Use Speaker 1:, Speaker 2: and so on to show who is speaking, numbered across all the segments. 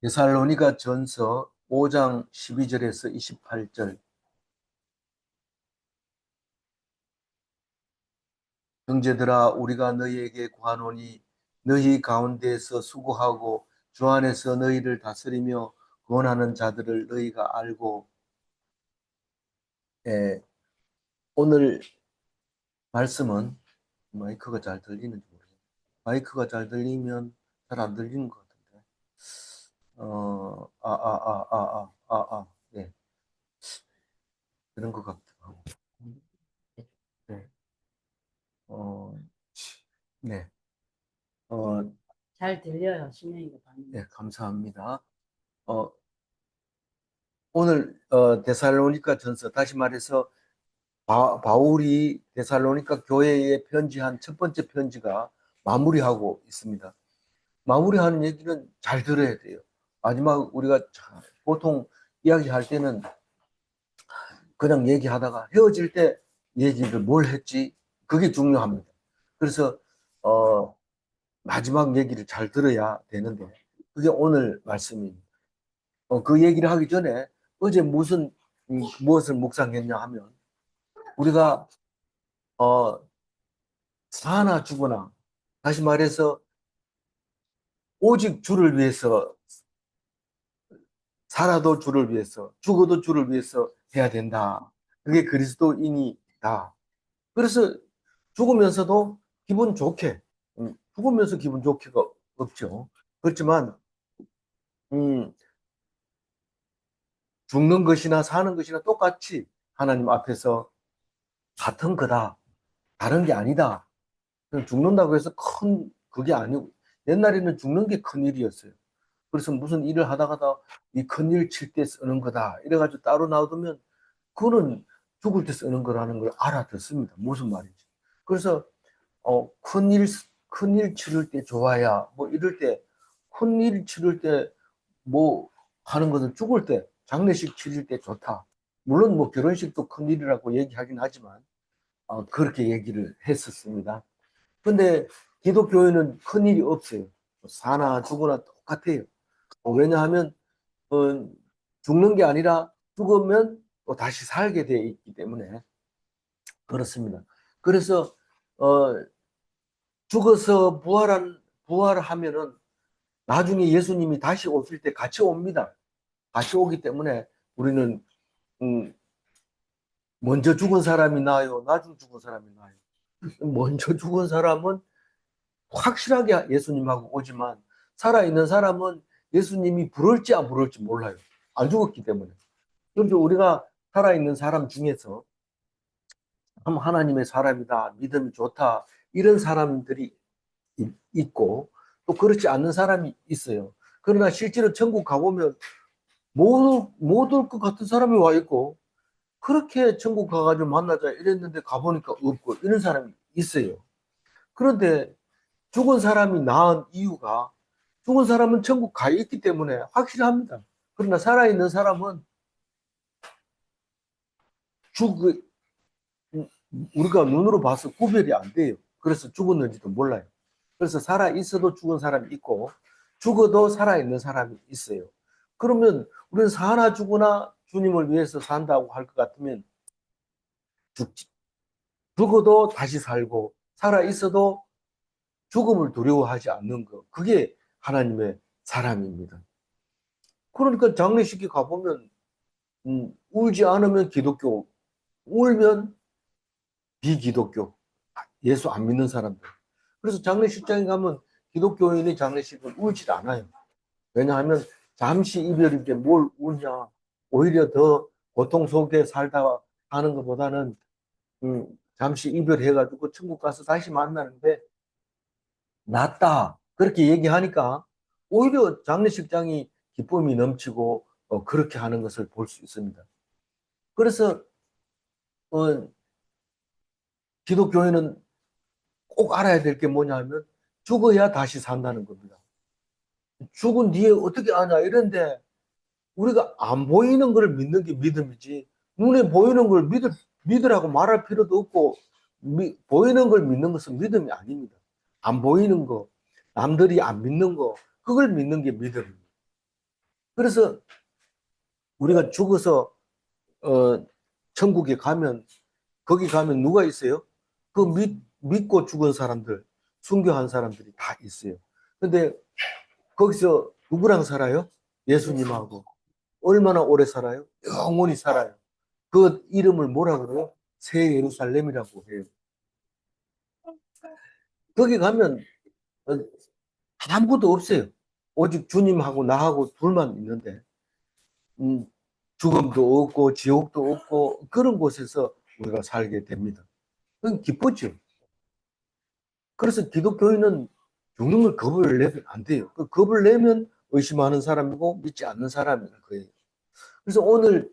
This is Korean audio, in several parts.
Speaker 1: 데살로니가 전서 5장 12절에서 28절. 형제들아, 우리가 너희에게 구하노니 너희 가운데에서 수고하고 주 안에서 너희를 다스리며 구원하는 자들을 너희가 알고. 예, 오늘 말씀은 마이크가 잘 들리는지 모르겠어요. 마이크가 잘 들리면 잘 안 들리는 것 같은데. 네, 그런 것 같기도 하고. 네, 어, 네, 어,
Speaker 2: 잘 들려요, 신영이가 반응.
Speaker 1: 네, 감사합니다. 어, 오늘 데살로니가 전서, 다시 말해서 바울이 데살로니가 교회에 편지한 첫 번째 편지가 마무리하고 있습니다. 마무리하는 얘기는 잘 들어야 돼요. 마지막 우리가 보통 이야기할 때는 그냥 얘기하다가 헤어질 때 얘기를 뭘 했지? 그게 중요합니다. 그래서 어, 마지막 얘기를 잘 들어야 되는데 그게 오늘 말씀입니다. 그 얘기를 하기 전에 어제 무엇을 묵상했냐 하면 우리가 어, 사나 죽거나, 다시 말해서 오직 주를 위해서 살아도 주를 위해서 죽어도 주를 위해서 해야 된다. 그게 그리스도인이다. 그래서 죽으면서도 기분 좋게, 죽으면서 기분 좋게가 없죠. 그렇지만 음, 죽는 것이나 사는 것이나 똑같이 하나님 앞에서 같은 거다. 다른 게 아니다. 죽는다고 해서 큰 그게 아니고, 옛날에는 죽는 게 큰 일이었어요. 그래서 무슨 일을 하다가다 이 큰일 칠 때 쓰는 거다 이래가지고 따로 놔두면 그거는 죽을 때 쓰는 거라는 걸 알아듣습니다. 무슨 말인지. 그래서 큰일 치를 때 좋아야 뭐 이럴 때, 큰일 치를 때 뭐 하는 것은 죽을 때 장례식 치를 때 좋다. 물론 뭐 결혼식도 큰일이라고 얘기하긴 하지만 그렇게 얘기를 했었습니다. 근데 기독교에는 큰일이 없어요. 사나 죽으나 똑같아요. 왜냐하면 어, 죽는 게 아니라 죽으면 또 다시 살게 되어 있기 때문에 그렇습니다. 그래서 어, 죽어서 부활하면은 나중에 예수님이 다시 오실 때 같이 옵니다. 같이 오기 때문에 우리는 음, 먼저 죽은 사람이 나아요, 나중 죽은 사람이 나아요. 먼저 죽은 사람은 확실하게 예수님하고 오지만 살아있는 사람은 예수님이 부를지 안 부를지 몰라요. 안 죽었기 때문에. 그런데 우리가 살아있는 사람 중에서 하나님의 사람이다, 믿음이 좋다, 이런 사람들이 있고 또 그렇지 않는 사람이 있어요. 그러나 실제로 천국 가보면 못 올 것 같은 사람이 와 있고, 그렇게 천국 가가지고 만나자 이랬는데 가보니까 없고 이런 사람이 있어요. 그런데 죽은 사람이 나은 이유가, 죽은 사람은 천국 가 있기 때문에 확실합니다. 그러나 살아있는 사람은 죽, 우리가 눈으로 봐서 구별이 안 돼요. 그래서 죽었는지도 몰라요. 그래서 살아 있어도 죽은 사람이 있고 죽어도 살아 있는 사람이 있어요. 그러면 우리는 사나 죽으나 주님을 위해서 산다고 할 것 같으면 죽어도 다시 살고 살아 있어도 죽음을 두려워하지 않는 것, 그게 하나님의 사람입니다. 그러니까 장례식에 가보면 울지 않으면 기독교, 울면 비기독교, 예수 안 믿는 사람들. 그래서 장례식장에 가면 기독교인의 장례식은 울지 않아요. 왜냐하면 잠시 이별인데 뭘 우냐. 오히려 더 고통 속에 살다 하는 것보다는 잠시 이별해가지고 천국 가서 다시 만나는데 낫다. 그렇게 얘기하니까 오히려 장례식장이 기쁨이 넘치고 그렇게 하는 것을 볼 수 있습니다. 그래서 어, 기독교인은 꼭 알아야 될 게 뭐냐 하면 죽어야 다시 산다는 겁니다. 죽은 뒤에 어떻게 아냐 이런데, 우리가 안 보이는 걸 믿는 게 믿음이지 눈에 보이는 걸 믿으라고 말할 필요도 없고, 보이는 걸 믿는 것은 믿음이 아닙니다. 안 보이는 거, 남들이 안 믿는 거, 그걸 믿는 게 믿음입니다. 그래서 우리가 죽어서 천국에 가면 거기 가면 누가 있어요? 그 믿고 죽은 사람들, 순교한 사람들이 다 있어요. 근데 거기서 누구랑 살아요? 예수님하고. 얼마나 오래 살아요? 영원히 살아요. 그 이름을 뭐라 그래요? 새 예루살렘이라고 해요. 거기 가면 어, 아무것도 없어요. 오직 주님하고 나하고 둘만 있는데, 음, 죽음도 없고 지옥도 없고 그런 곳에서 우리가 살게 됩니다. 그건 기쁘죠. 그래서 기독교인은 죽는 걸 겁을 내면 안 돼요. 그 겁을 내면 의심하는 사람이고 믿지 않는 사람인 거예요. 그래서 오늘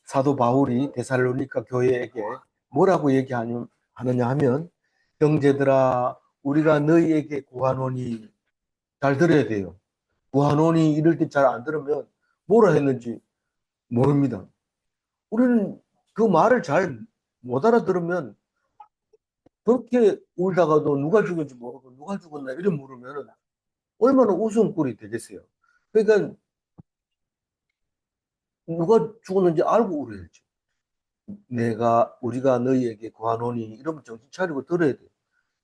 Speaker 1: 사도 바울이 데살로니가 교회에게 뭐라고 얘기하느냐 하면, 형제들아 우리가 너희에게 구하노니, 잘 들어야 돼요. 구하노니 이럴 때 잘 안 들으면 뭐라 했는지 모릅니다. 우리는 그 말을 잘 못 알아들으면 그렇게 울다가도 누가 죽은지 모르고 누가 죽었나 이런 물으면 얼마나 웃음꼴이 되겠어요. 그러니까 누가 죽었는지 알고 울어야지. 우리가 너희에게 구하노니 이러면 정신 차리고 들어야 돼.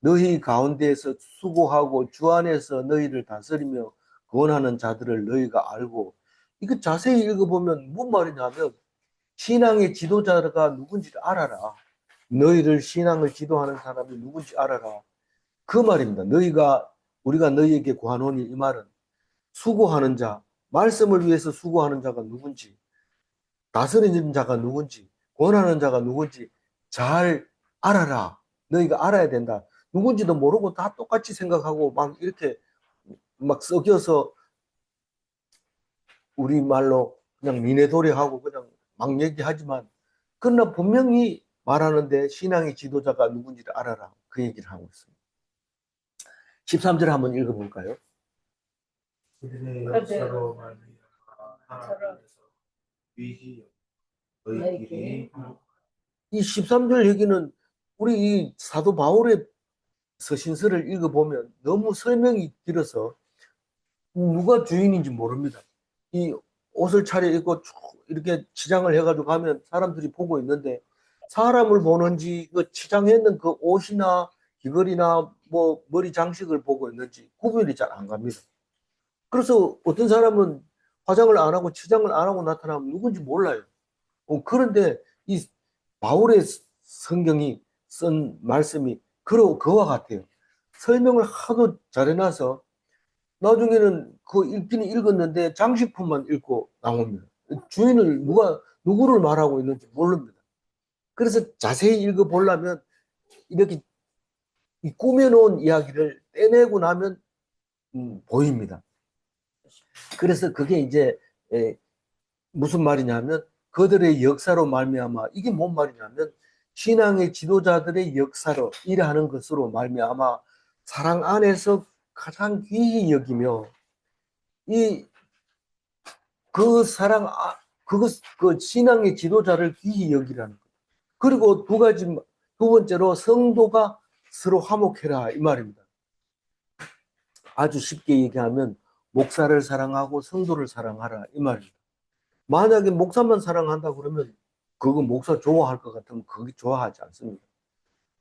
Speaker 1: 너희 가운데에서 수고하고 주 안에서 너희를 다스리며 구원하는 자들을 너희가 알고, 이거 자세히 읽어보면 뭔 말이냐면 신앙의 지도자가 누군지를 알아라. 너희를 신앙을 지도하는 사람이 누군지 알아라. 그 말입니다. 우리가 너희에게 구하노니, 이 말은 수고하는 자, 말씀을 위해서 수고하는 자가 누군지, 다스리는 자가 누군지, 권하는 자가 누군지 잘 알아라. 너희가 알아야 된다. 누군지도 모르고 다 똑같이 생각하고 막 이렇게 막 썩여서 우리말로 그냥 미네도리하고 그냥 막 얘기하지만, 그러나 분명히 말하는데 신앙의 지도자가 누군지를 알아라. 그 얘기를 하고 있습니다. 13절 한번 읽어볼까요?
Speaker 3: 그들의 역사로 말미암아 하나님께서 위기 너희끼리
Speaker 1: 이 13절 얘기는 우리 이 사도 바울의 서신서를 읽어보면 너무 설명이 길어서 누가 주인인지 모릅니다. 이 옷을 차려입고 쭉 이렇게 치장을 해가지고 가면 사람들이 보고 있는데, 사람을 보는지 그 치장했는 그 옷이나 귀걸이나 뭐 머리 장식을 보고 있는지 구별이 잘 안 갑니다. 그래서 어떤 사람은 화장을 안 하고 치장을 안 하고 나타나면 누군지 몰라요. 그런데 이 바울의 성경이 쓴 말씀이 그와 같아요. 설명을 하도 잘해놔서 나중에는 그 읽기는 읽었는데 장식품만 읽고 나옵니다. 주인을 누구를 말하고 있는지 모릅니다. 그래서 자세히 읽어보려면 이렇게 이 꾸며놓은 이야기를 떼내고 나면 보입니다. 그래서 그게 이제 무슨 말이냐면, 그들의 역사로 말미암아, 이게 뭔 말이냐면 신앙의 지도자들의 역사로 일하는 것으로 말미암아 사랑 안에서 가장 귀히 여기며, 이 그 사랑 그 신앙의 지도자를 귀히 여기라는 것. 그리고 두 번째로 성도가 서로 화목해라 이 말입니다. 아주 쉽게 얘기하면 목사를 사랑하고 성도를 사랑하라 이 말입니다. 만약에 목사만 사랑한다 그러면 그거 목사 좋아할 것 같으면 그게 좋아하지 않습니다.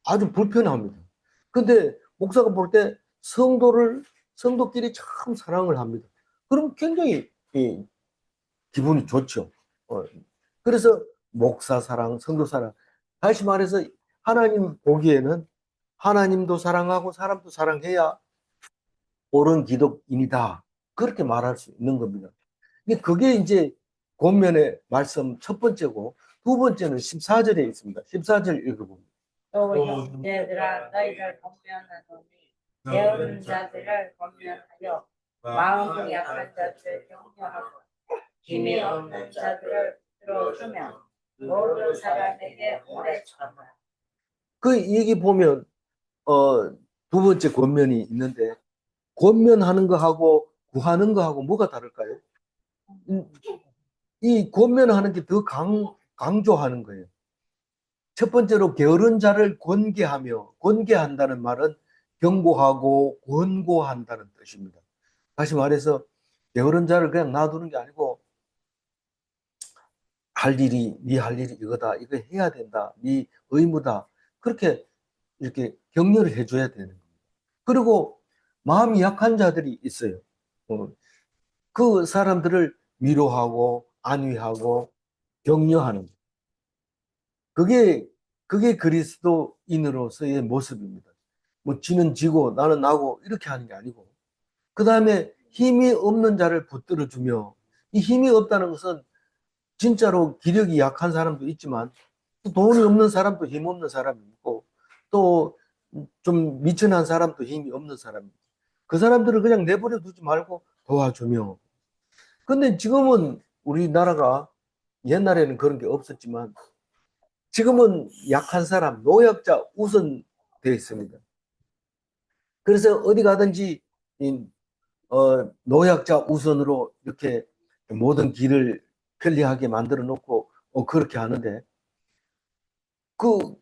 Speaker 1: 아주 불편합니다. 근데 목사가 볼 때 성도끼리 참 사랑을 합니다. 그럼 굉장히 기분이 좋죠. 그래서 목사 사랑, 성도 사랑. 다시 말해서 하나님 보기에는 하나님도 사랑하고 사람도 사랑해야 옳은 기독인이다. 그렇게 말할 수 있는 겁니다. 그게 이제 권면의 말씀 첫 번째고, 두 번째는 14절에 있습니다. 14절 읽어봅니다.
Speaker 2: 또 형제들아 너희를 권면하노니 게으른 자들을 권면하여 마음이 약한 자들을 격려하고 힘이 없는 자들을 들어주면 모든 사람에게 오래 참아.
Speaker 1: 그 얘기 보면 두 번째 권면이 있는데, 권면하는 거하고 구하는 거하고 뭐가 다를까요? 이 권면하는 게 더 강조하는 거예요. 첫 번째로 게으른 자를 권계한다는 말은 경고하고 권고한다는 뜻입니다. 다시 말해서 게으른 자를 그냥 놔두는 게 아니고 네 할 일이 이거다. 이거 해야 된다. 네 의무다. 그렇게 이렇게 격려를 해줘야 되는 겁니다. 그리고 마음이 약한 자들이 있어요. 어, 그 사람들을 위로하고 안위하고 격려하는 그게 그게 그리스도인으로서의 모습입니다. 뭐 지는 지고 나는 나고 이렇게 하는 게 아니고 그 다음에 힘이 없는 자를 붙들어 주며 이 힘이 없다는 것은 진짜로 기력이 약한 사람도 있지만 또 돈이 없는 사람도 힘 없는 사람이 있고 또 좀 미천한 사람도 힘이 없는 사람이 있고 그 사람들을 그냥 내버려 두지 말고 도와주며 근데 지금은 우리나라가 옛날에는 그런 게 없었지만 지금은 약한 사람, 노약자 우선 되어 있습니다. 그래서 어디 가든지 이, 노약자 우선으로 이렇게 모든 길을 편리하게 만들어 놓고 그렇게 하는데 그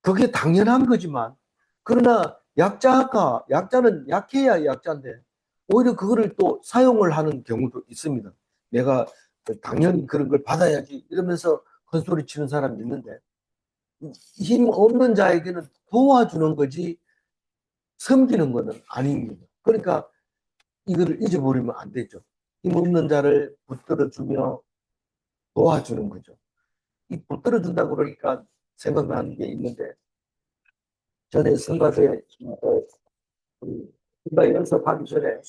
Speaker 1: 그게 당연한 거지만 그러나 약자는 약해야 약자인데 오히려 그거를 또 사용을 하는 경우도 있습니다. 내가 당연히 그런 걸 받아야지 이러면서 큰 소리 치는 사람이 있는데 힘 없는 자에게는 도와주는 거지 섬기는 것은 아닙니다. 그러니까 이거를 잊어버리면 안 되죠. 힘 없는 자를 붙들어 주며 도와주는 거죠. 이 붙들어 준다고 그러니까 생각나는 게 있는데 전에 선거에 선거 연습하기 전에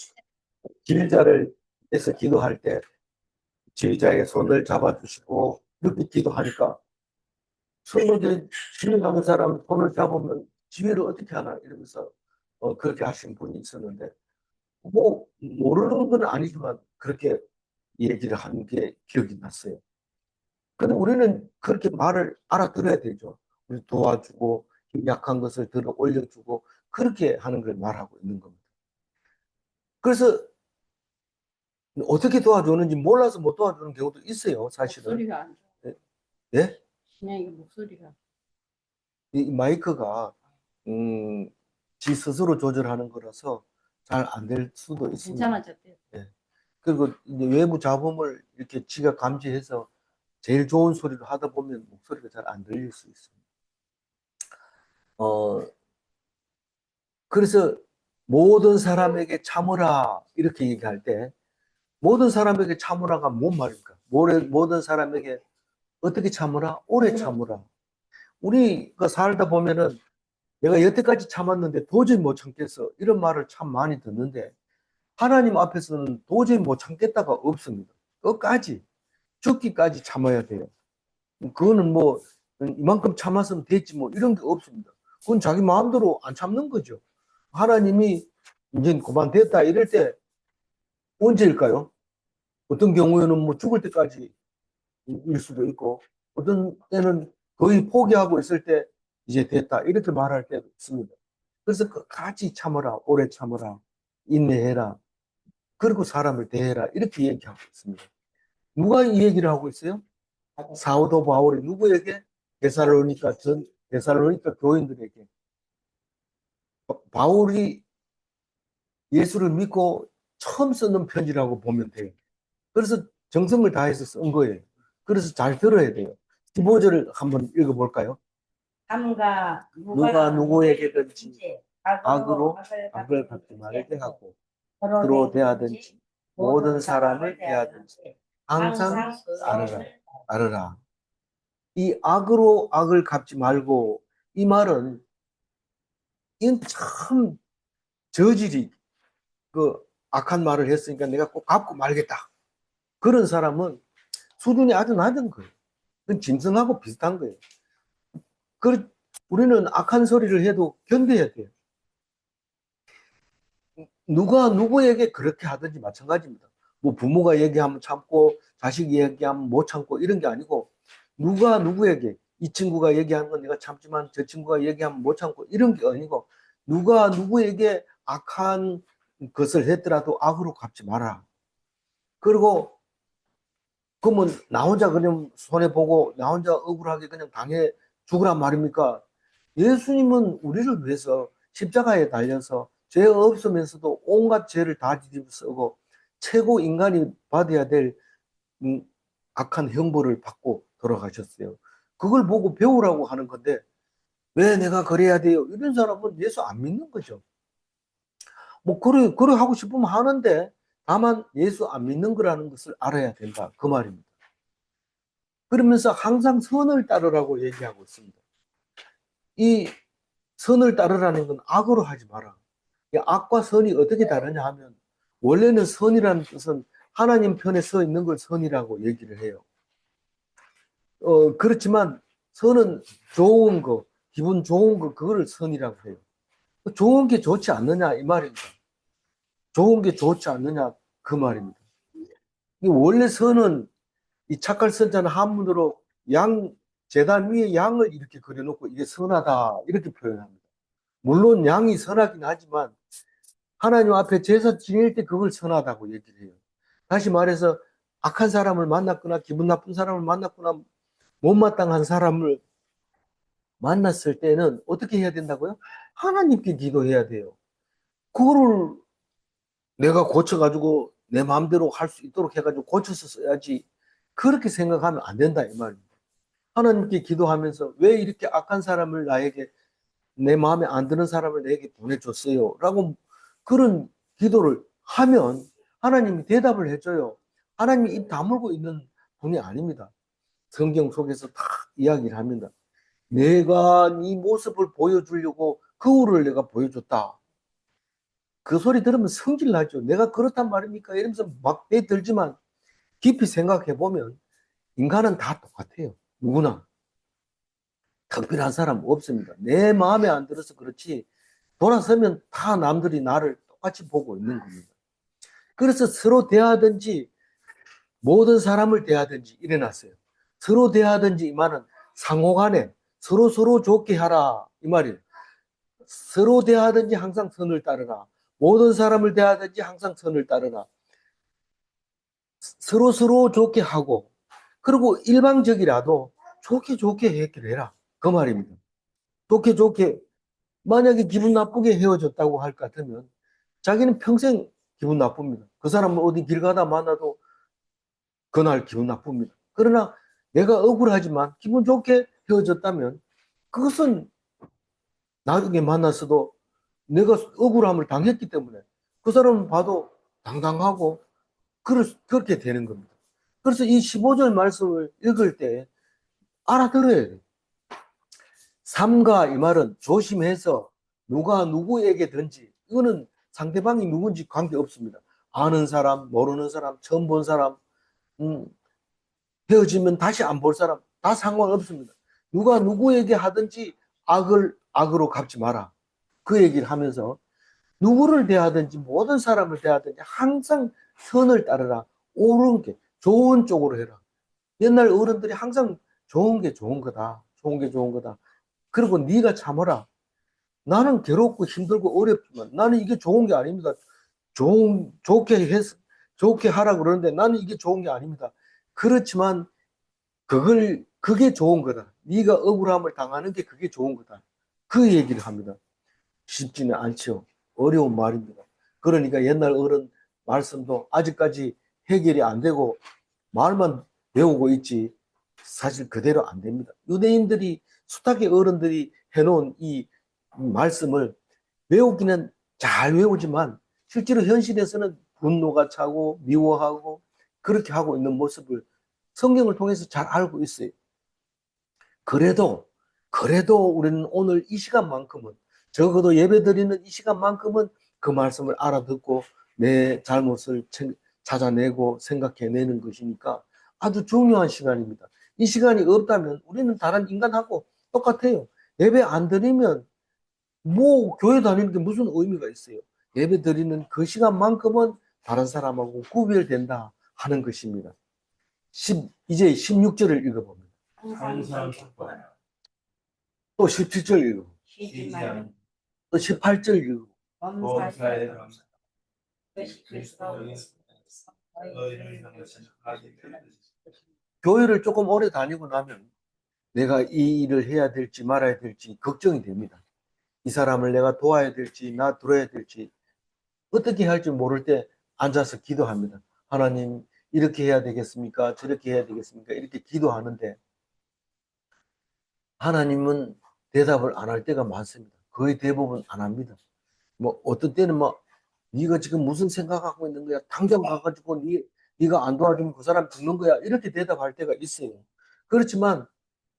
Speaker 1: 지휘자를 해서 기도할 때 지휘자의 손을 잡아주시고 이렇게 기도하니까 선거에 진행하는 사람 손을 잡으면 지휘를 어떻게 하나 이러면서 그렇게 하신 분이 있었는데 뭐 모르는 건 아니지만 그렇게 얘기를 한 게 기억이 났어요. 근데 우리는 그렇게 말을 알아들어야 되죠. 우리 도와주고 힘 약한 것을 들어 올려주고 그렇게 하는 걸 말하고 있는 겁니다. 그래서 어떻게 도와주는지 몰라서 못 도와주는 경우도 있어요, 사실은.
Speaker 2: 목소리가 안 좋아.
Speaker 1: 예?
Speaker 2: 그냥 이 목소리가.
Speaker 1: 이 마이크가 음, 지 스스로 조절하는 거라서 잘 안 될 수도 있습니다.
Speaker 2: 괜찮아졌대요.
Speaker 1: 예. 그리고 이제 외부 잡음을 이렇게 지가 감지해서 제일 좋은 소리로 하다 보면 목소리가 잘 안 들릴 수 있습니다. 어, 그래서 모든 사람에게 참으라 이렇게 얘기할 때 모든 사람에게 참으라가 뭔 말입니까? 모든 사람에게 어떻게 참으라? 오래 참으라. 우리가 살다 보면은 내가 여태까지 참았는데 도저히 못 참겠어. 이런 말을 참 많이 듣는데 하나님 앞에서는 도저히 못 참겠다가 없습니다. 끝까지 죽기까지 참아야 돼요. 그거는 뭐 이만큼 참았으면 됐지 뭐 이런 게 없습니다. 그건 자기 마음대로 안 참는 거죠. 하나님이 이제 그만 됐다 이럴 때 언제일까요? 어떤 경우에는 뭐 죽을 때까지 일 수도 있고 어떤 때는 거의 포기하고 있을 때 이제 됐다 이렇게 말할 때도 있습니다. 그래서 끝까지 참아라, 오래 참아라, 인내해라, 그리고 사람을 대해라 이렇게 얘기하고 있습니다. 누가 이 얘기를 하고 있어요? 사도 바울이 누구에게? 데살로니가 교인들에게. 바울이 예수를 믿고 처음 쓰는 편지라고 보면 돼요. 그래서 정성을 다해서 쓴 거예요. 그래서 잘 들어야 돼요. 15절을 한번 읽어볼까요?
Speaker 2: 삼가
Speaker 1: 누가 누구에게든지 악으로
Speaker 2: 악을
Speaker 1: 악을 갚지 말게 하고
Speaker 2: 서로
Speaker 1: 서로
Speaker 2: 대하든지
Speaker 1: 대하든지 모든 사람을 대하든지 항상
Speaker 2: 항상
Speaker 1: 따르라. 따르라. 이 악으로 악을 갚지 말고 이 말은 이건 참 저질이 그 악한 말을 했으니까 내가 꼭 갚고 말겠다. 그런 사람은 수준이 아주 낮은 거예요. 그건 짐승하고 비슷한 거예요. 그 우리는 악한 소리를 해도 견뎌야 돼요. 누가 누구에게 그렇게 하든지 마찬가지입니다. 뭐 부모가 얘기하면 참고 자식이 얘기하면 못 참고 이런 게 아니고 누가 누구에게 이 친구가 얘기하는 건 내가 참지만 저 친구가 얘기하면 못 참고 이런 게 아니고 누가 누구에게 악한 것을 했더라도 악으로 갚지 마라. 그리고 그러면 나 혼자 그냥 손해보고 나 혼자 억울하게 그냥 당해 죽으란 말입니까? 예수님은 우리를 위해서 십자가에 달려서 죄 없으면서도 온갖 죄를 다 뒤집어 쓰고 최고 인간이 받아야 될 악한 형벌을 받고 돌아가셨어요. 그걸 보고 배우라고 하는 건데 왜 내가 그래야 돼요? 이런 사람은 예수 안 믿는 거죠. 뭐 그래 하고 싶으면 하는데 다만 예수 안 믿는 거라는 것을 알아야 된다. 그 말입니다. 그러면서 항상 선을 따르라고 얘기하고 있습니다. 이 선을 따르라는 건 악으로 하지 마라. 이 악과 선이 어떻게 다르냐 하면 원래는 선이라는 뜻은 하나님 편에 서 있는 걸 선이라고 얘기를 해요. 그렇지만 선은 좋은 거, 기분 좋은 거, 그거를 선이라고 해요. 좋은 게 좋지 않느냐 이 말입니다. 좋은 게 좋지 않느냐 그 말입니다. 원래 선은 이 착할 선자는 한문으로 재단 위에 양을 이렇게 그려놓고 이게 선하다 이렇게 표현합니다. 물론 양이 선하긴 하지만 하나님 앞에 제사 지낼 때 그걸 선하다고 얘기를 해요. 다시 말해서 악한 사람을 만났거나 기분 나쁜 사람을 만났거나 못마땅한 사람을 만났을 때는 어떻게 해야 된다고요? 하나님께 기도해야 돼요. 그거를 내가 고쳐가지고 내 마음대로 할 수 있도록 해가지고 고쳐서 써야지. 그렇게 생각하면 안 된다 이 말입니다. 하나님께 기도하면서 왜 이렇게 악한 사람을 나에게 내 마음에 안 드는 사람을 내게 보내줬어요 라고 그런 기도를 하면 하나님이 대답을 해줘요. 하나님이 입 다물고 있는 분이 아닙니다. 성경 속에서 다 이야기를 합니다. 내가 네 모습을 보여주려고 거울을 내가 보여줬다. 그 소리 들으면 성질 나죠. 내가 그렇단 말입니까? 이러면서 막 내들지만 깊이 생각해 보면 인간은 다 똑같아요. 누구나. 특별한 사람 없습니다. 내 마음에 안 들어서 그렇지 돌아서면 다 남들이 나를 똑같이 보고 있는 겁니다. 그래서 서로 대하든지 모든 사람을 대하든지 일어났어요. 서로 대하든지 이 말은 상호간에 서로 좋게 하라 이 말이에요. 서로 대하든지 항상 선을 따르라. 모든 사람을 대하든지 항상 선을 따르라. 서로 좋게 하고 그리고 일방적이라도 좋게 해결해라. 그 말입니다. 좋게 만약에 기분 나쁘게 헤어졌다고 할 것 같으면 자기는 평생 기분 나쁩니다. 그 사람은 어디 길 가다 만나도 그날 기분 나쁩니다. 그러나 내가 억울하지만 기분 좋게 헤어졌다면 그것은 나중에 만났어도 내가 억울함을 당했기 때문에 그 사람을 봐도 당당하고 그렇게 되는 겁니다. 그래서 이 15절 말씀을 읽을 때 알아들어야 돼요. 삼가 이 말은 조심해서 누가 누구에게든지 이거는 상대방이 누군지 관계없습니다. 아는 사람, 모르는 사람, 처음 본 사람, 음, 헤어지면 다시 안 볼 사람 다 상관없습니다. 누가 누구에게 하든지 악으로 갚지 마라. 그 얘기를 하면서 누구를 대하든지 모든 사람을 대하든지 항상 선을 따르라. 옳은 게 좋은 쪽으로 해라. 옛날 어른들이 항상 좋은 게 좋은 거다. 좋은 게 좋은 거다. 그리고 네가 참아라. 나는 괴롭고 힘들고 어렵지만 나는 이게 좋은 게 아닙니다. 좋게 하라 그러는데 나는 이게 좋은 게 아닙니다. 그렇지만 그게 좋은 거다. 네가 억울함을 당하는 게 그게 좋은 거다. 그 얘기를 합니다. 쉽지는 않죠. 어려운 말입니다. 그러니까 옛날 어른 말씀도 아직까지 해결이 안 되고 말만 배우고 있지 사실 그대로 안 됩니다. 유대인들이 숱하게 어른들이 해놓은 이 말씀을 외우기는 잘 외우지만 실제로 현실에서는 분노가 차고 미워하고 그렇게 하고 있는 모습을 성경을 통해서 잘 알고 있어요. 그래도 우리는 오늘 이 시간만큼은 적어도 예배 드리는 이 시간만큼은 그 말씀을 알아듣고 내 잘못을 찾아내고 생각해내는 것이니까 아주 중요한 시간입니다. 이 시간이 없다면 우리는 다른 인간하고 똑같아요. 예배 안 드리면 뭐 교회 다니는 게 무슨 의미가 있어요? 예배 드리는 그 시간만큼은 다른 사람하고 구별된다 하는 것입니다. 이제 16절을 읽어봅니다.
Speaker 3: 항상 축복하라.
Speaker 1: 또 17절 읽어.
Speaker 2: 쉬지 말고
Speaker 1: 또 18절 읽어.
Speaker 3: 범사에
Speaker 2: 범사에
Speaker 3: 감사.
Speaker 2: 그리스도로
Speaker 3: 너희를 향해 생각하게 되는
Speaker 1: 교회를 조금 오래 다니고 나면 내가 이 일을 해야 될지 말아야 될지 걱정이 됩니다. 이 사람을 내가 도와야 될지 나 들어야 될지 어떻게 할지 모를 때 앉아서 기도합니다. 하나님, 이렇게 해야 되겠습니까? 저렇게 해야 되겠습니까? 이렇게 기도하는데 하나님은 대답을 안 할 때가 많습니다. 거의 대부분 안 합니다. 뭐 어떤 때는 막 네가 지금 무슨 생각하고 있는 거야? 당장 가가지고 네가 안 도와주면 그 사람 죽는 거야. 이렇게 대답할 때가 있어요. 그렇지만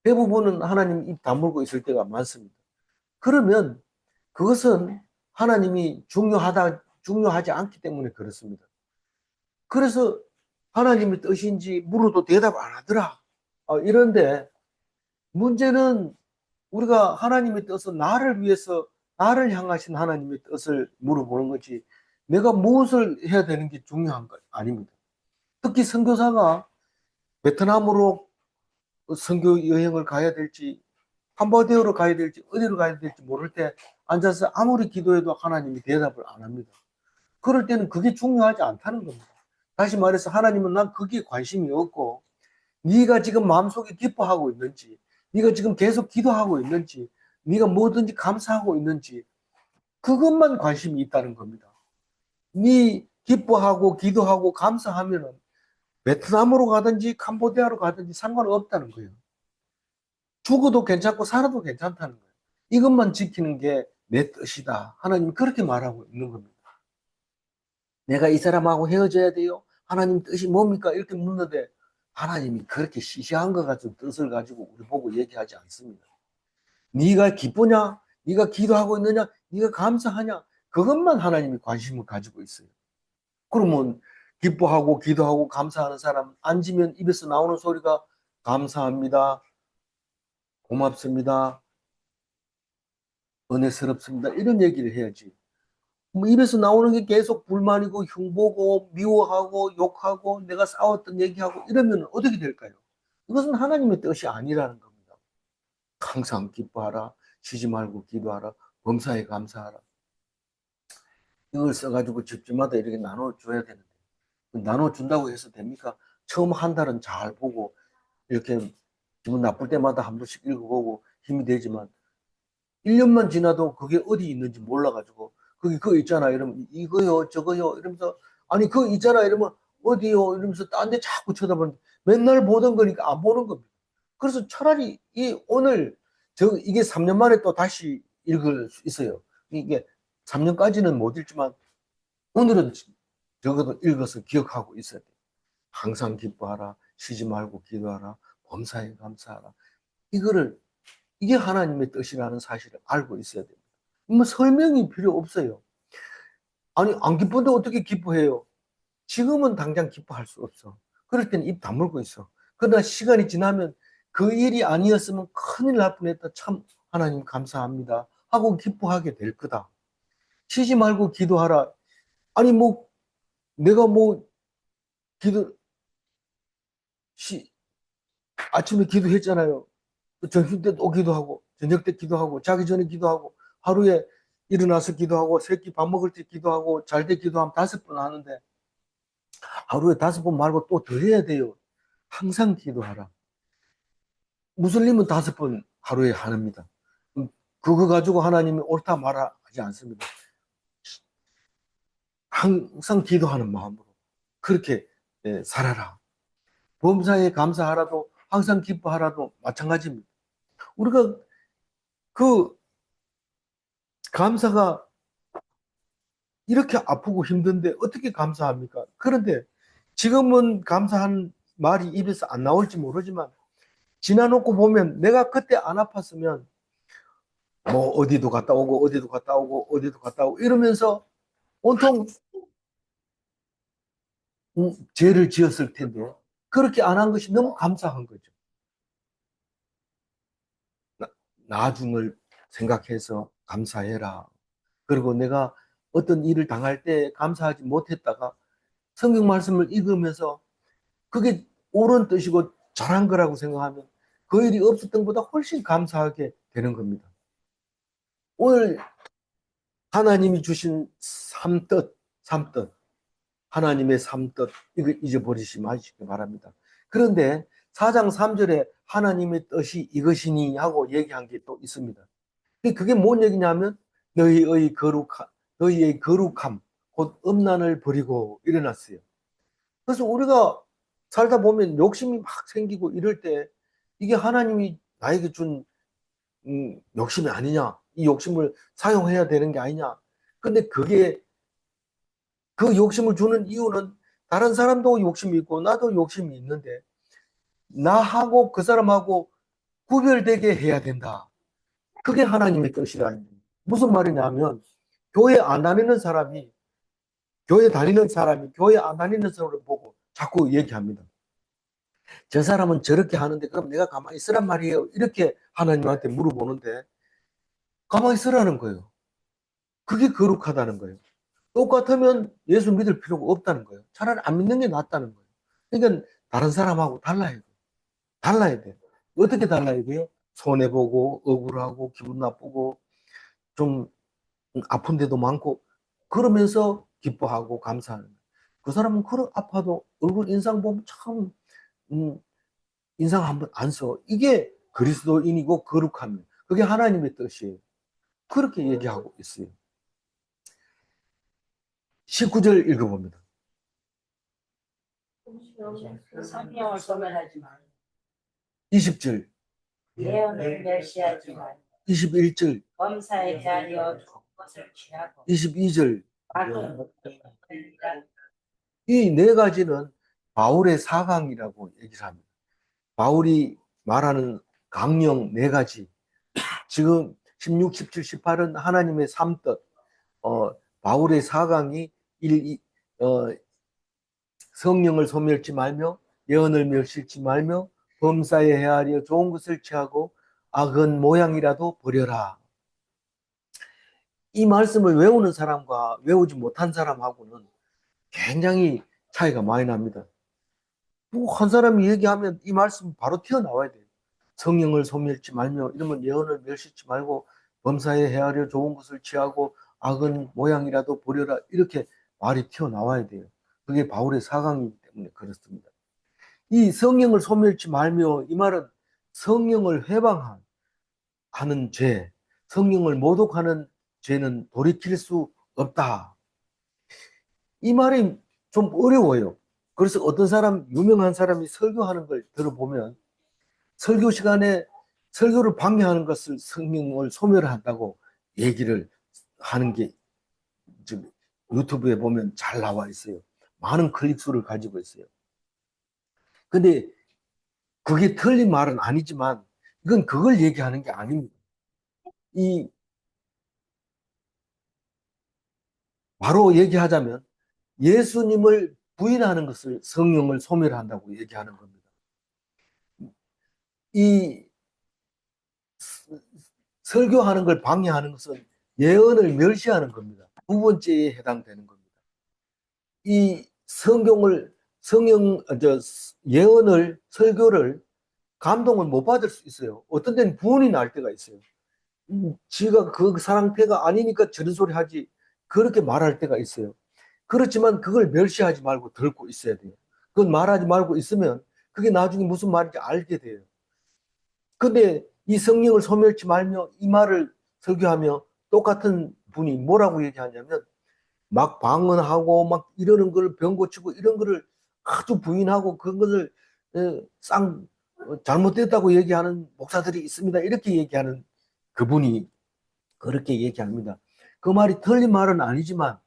Speaker 1: 대부분은 하나님 입 다물고 있을 때가 많습니다. 그러면 그것은 하나님이 중요하지 않기 때문에 그렇습니다. 그래서 하나님의 뜻인지 물어도 대답 안 하더라. 이런데 문제는 우리가 하나님의 뜻은 나를 위해서 나를 향하신 하나님의 뜻을 물어보는 거지 내가 무엇을 해야 되는 게 중요한 거 아닙니다. 특히 선교사가 베트남으로 선교 여행을 가야 될지 캄보디아로 가야 될지 어디로 가야 될지 모를 때 앉아서 아무리 기도해도 하나님이 대답을 안 합니다. 그럴 때는 그게 중요하지 않다는 겁니다. 다시 말해서 하나님은 난 그게 관심이 없고 네가 지금 마음속에 기뻐하고 있는지 네가 지금 계속 기도하고 있는지 네가 뭐든지 감사하고 있는지 그것만 관심이 있다는 겁니다. 네 기뻐하고 기도하고 감사하면은 베트남으로 가든지 캄보디아로 가든지 상관없다는 거예요. 죽어도 괜찮고 살아도 괜찮다는 거예요. 이것만 지키는 게 내 뜻이다. 하나님 그렇게 말하고 있는 겁니다. 내가 이 사람하고 헤어져야 돼요? 하나님 뜻이 뭡니까? 이렇게 묻는데 하나님이 그렇게 시시한 것 같은 뜻을 가지고 우리 보고 얘기하지 않습니다. 네가 기쁘냐? 네가 기도하고 있느냐? 네가 감사하냐? 그것만 하나님이 관심을 가지고 있어요. 그러면 기뻐하고 기도하고 감사하는 사람 앉으면 입에서 나오는 소리가 감사합니다. 고맙습니다. 은혜스럽습니다. 이런 얘기를 해야지. 뭐 입에서 나오는 게 계속 불만이고 흉보고 미워하고 욕하고 내가 싸웠던 얘기하고 이러면 어떻게 될까요? 이것은 하나님의 뜻이 아니라는 겁니다. 항상 기뻐하라. 쉬지 말고 기도하라. 범사에 감사하라. 이걸 써가지고 집집마다 이렇게 나눠줘야 되는데 나눠준다고 해서 됩니까? 처음 한 달은 잘 보고 이렇게 기분 나쁠 때마다 한 번씩 읽어보고 힘이 되지만 1년만 지나도 그게 어디 있는지 몰라가지고 거기 그거 있잖아 이러면 이거요 저거요 이러면서 아니 그거 있잖아 이러면 어디요 이러면서 딴 데 자꾸 쳐다보는 맨날 보던 거니까 안 보는 겁니다. 그래서 차라리 이 오늘 이게 3년 만에 또 다시 읽을 수 있어요. 이게 3년까지는 못 읽지만 오늘은 적어도 읽어서 기억하고 있어야 돼. 항상 기뻐하라. 쉬지 말고 기도하라. 범사에 감사하라. 이거를 이게 하나님의 뜻이라는 사실을 알고 있어야 됩니다. 뭐 설명이 필요 없어요. 아니 안 기쁜데 어떻게 기뻐해요? 지금은 당장 기뻐할 수 없어. 그럴 때는 입 다물고 있어. 그러나 시간이 지나면 그 일이 아니었으면 큰일 날 뻔했다. 참 하나님 감사합니다. 하고 기뻐하게 될 거다. 쉬지 말고 기도하라. 아니 뭐 내가 뭐 기도 시 아침에 기도했잖아요. 점심 때 또 기도하고 저녁 때 기도하고 자기 전에 기도하고 하루에 일어나서 기도하고 새끼 밥 먹을 때 기도하고 잘 때 기도하면 5번 하는데 하루에 5번 말고 또 더 해야 돼요. 항상 기도하라. 무슬림은 5번 하루에 합니다. 그거 가지고 하나님이 옳다 말아 하지 않습니다. 항상 기도하는 마음으로 그렇게 살아라. 범사에 감사하라도 항상 기뻐하라도 마찬가지입니다. 우리가 그 감사가 이렇게 아프고 힘든데 어떻게 감사합니까? 그런데 지금은 감사한 말이 입에서 안 나올지 모르지만 지나놓고 보면 내가 그때 안 아팠으면 뭐 어디도 갔다 오고 어디도 갔다 오고 어디도 갔다 오고 이러면서 온통 죄를 지었을 텐데 그렇게 안 한 것이 너무 감사한 거죠. 나중을 생각해서 감사해라. 그리고 내가 어떤 일을 당할 때 감사하지 못했다가 성경 말씀을 읽으면서 그게 옳은 뜻이고 잘한 거라고 생각하면 그 일이 없었던 것보다 훨씬 감사하게 되는 겁니다. 오늘 하나님이 주신 삼뜻, 하나님의 삼뜻, 이거 잊어버리지 마시기 바랍니다. 그런데 4장 3절에 하나님의 뜻이 이것이니 하고 얘기한 게 또 있습니다. 그게 뭔 얘기냐면 너희의 거룩함, 곧 음란을 버리고 일어났어요. 그래서 우리가 살다 보면 욕심이 막 생기고 이럴 때 이게 하나님이 나에게 준 욕심이 아니냐? 이 욕심을 사용해야 되는 게 아니냐? 근데 그게 그 욕심을 주는 이유는 다른 사람도 욕심이 있고 나도 욕심이 있는데 나하고 그 사람하고 구별되게 해야 된다. 그게 하나님의 뜻이라는 거예요. 무슨 말이냐면 교회 안 다니는 사람이 교회 안 다니는 사람을 보고 자꾸 얘기합니다. 저 사람은 저렇게 하는데 그럼 내가 가만히 있으란 말이에요. 이렇게 하나님한테 물어보는데 가만히 있으라는 거예요. 그게 거룩하다는 거예요. 똑같으면 예수 믿을 필요가 없다는 거예요. 차라리 안 믿는 게 낫다는 거예요. 그러니까 다른 사람하고 달라야 돼요. 달라야 돼요. 어떻게 달라야 돼요? 손해보고 억울하고 기분 나쁘고 좀 아픈 데도 많고 그러면서 기뻐하고 감사하는 거예요. 그 사람은 그런 아파도 얼굴 인상 보면 참 인상 한번 안 써. 이게 그리스도인이고 거룩함이에요. 그게 하나님의 뜻이에요. 그렇게 얘기하고 있어요. 19절 읽어봅니다.
Speaker 2: 성령을 소멸하지 마.
Speaker 1: 20절,
Speaker 2: 예언을 멸시하지 마.
Speaker 1: 21절,
Speaker 2: 범사에 헤아려 좋은 것을 취하고
Speaker 1: 22절.
Speaker 2: 악은
Speaker 1: 이 네 가지는 바울의 사강이라고 얘기를 합니다. 바울이 말하는 강령 네 가지. 지금 16, 17, 18은 하나님의 삼뜻. 바울의 사강이 성령을 소멸치 말며 예언을 멸시치 말며 범사에 헤아려 좋은 것을 취하고 악은 모양이라도 버려라. 이 말씀을 외우는 사람과 외우지 못한 사람하고는 굉장히 차이가 많이 납니다. 한 사람이 얘기하면 이 말씀 바로 튀어나와야 돼요. 성령을 소멸치 말며 이러면 예언을 멸시치 말고 범사에 헤아려 좋은 것을 취하고 악은 모양이라도 버려라. 이렇게 말이 튀어나와야 돼요. 그게 바울의 사강이기 때문에 그렇습니다. 이 성령을 소멸치 말며 이 말은 성령을 회방하는 죄, 성령을 모독하는 죄는 돌이킬 수 없다. 이 말이 좀 어려워요. 그래서 어떤 사람, 유명한 사람이 설교하는 걸 들어보면 설교 시간에 설교를 방해하는 것을 성령을 소멸한다고 얘기를 하는 게 지금 유튜브에 보면 잘 나와 있어요. 많은 클릭 수를 가지고 있어요. 근데 그게 틀린 말은 아니지만 이건 그걸 얘기하는 게 아닙니다. 이 바로 얘기하자면 예수님을 부인하는 것을 성령을 소멸한다고 얘기하는 겁니다. 이 설교하는 걸 방해하는 것은 예언을 멸시하는 겁니다. 두 번째에 해당되는 겁니다. 이 예언을, 설교를 감동을 못 받을 수 있어요. 어떤 때는 분이 날 때가 있어요. 지가 그 상태가 아니니까 저런 소리 하지. 그렇게 말할 때가 있어요. 그렇지만 그걸 멸시하지 말고 듣고 있어야 돼요. 그건 말하지 말고 있으면 그게 나중에 무슨 말인지 알게 돼요. 근데 이 성령을 소멸치 말며 이 말을 설교하며 똑같은 분이 뭐라고 얘기하냐면 막 방언하고 막 이러는 걸 병고치고 이런 거를 아주 부인하고 그것을 잘못됐다고 얘기하는 목사들이 있습니다. 이렇게 얘기하는 그분이 그렇게 얘기합니다. 그 말이 틀린 말은 아니지만